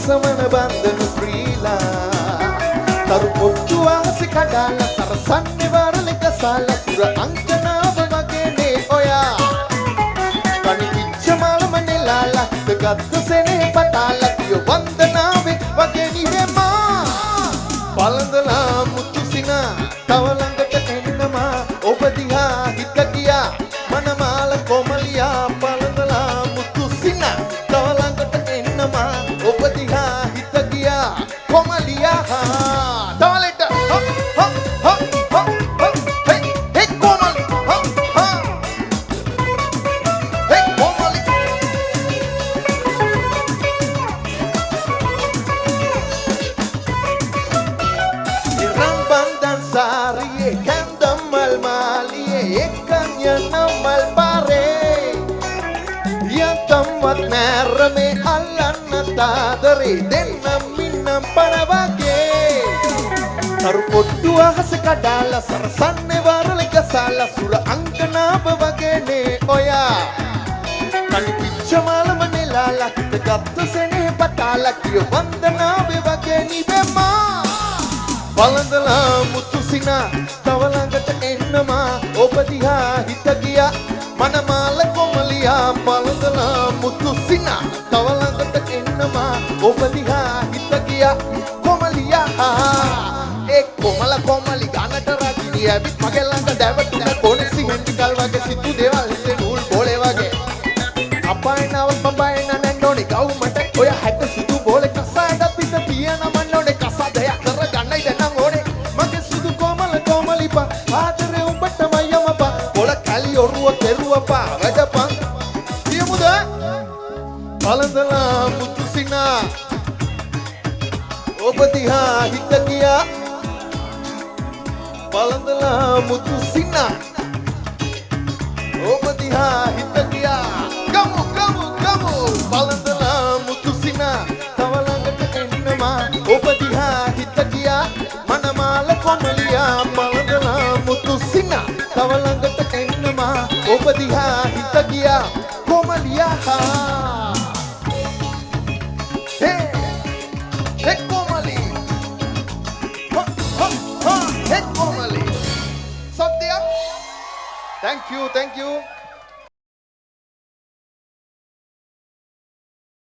සමන බන්ධන ශ්‍රීලා තරු පොට්ටු ආසි කඩාල සරසන්නේ වරලක සාල සුර අංකනාව වගේනේ ඔයා කණිච්ච මාලම නෙලාලා හිතගත්ත සෙනේ පටාලා කිය වන්දනාවේ වගේ නිවෙමා පළඳලා මුතු සිනා තව ළඟට එන්නමා ඔබ දිහා හිත ගියා මනමාල කොමලියා පළඳලා මුතු සිනා තව ළඟට එන්නමා ඔබ දිහා හිත ගියා කොමලියා තාලෙට හේ කොමලි හේ කොමලි ඉරම් බන්දන් සාරියේ කන්දම් මල් මාලියේ එකන් යන මල් පාරේ යතම්වත් නෑරමේ අල්ලන්න තාදරේ දෙන්නම් මින්නම් පනවගේ තරු පොට්ටු අහස කඩාලා සරසන්නේ වරලක සාලා සුර අංකනාව වගේනේ ඔයා කණිච්ච මාලම නෙලාලා හිතගත්ත සෙනේ පටාලා කිය වන්දනාවේ වගේ නිවෙමා පළඳලා මුතු සිනා තව ළඟට එන්නමා ඔබ දිහා හිත ගියා මනමාල කොමලියා පළඳලා මුතු සිනා තව ළඟට එන්නමා ඔබ දිහා හිත ගියා කොමලියා ඒ කොමල කොමලි ගන්නට රජිනිය ඇවිත් මගේ ළඟ දැවටුන කොණසි හෙන්ඩිකල් වගේ සිතු දේවල් හිතේ නූල් බෝලේ වගේ අපයිනව බබයින නැන්නෝනේ ගවුමට ඔය හැට සිතු බෝලේ කසාඩ පිට තියන මන්නෝනේ කසාදයක් කරගන්නයි දැන් ඕනේ මගේ සිතු කොමල කොමලිපා ආදරේ උඹටම යමපා පොළ කැලි ඔරුව කෙරුවපා වැඩපන් තියමුද පළඳලා මුතු සිනා ඔබ දිහා හිත ගියා පළඳලා මුතු සිනා ඔබ දිහා හිත ගියා ගමු පළඳලා මුතු සිනා තව ළඟට එන්නමා ඔබ දිහා හිත ගියා මනමාල කොමලියා පළඳලා මුතු සිනා තව ළඟට එන්නමා ඔබ දිහා හිත ගියා කොමලියා Hey Komali! Hey Komali! Satya! Thank you.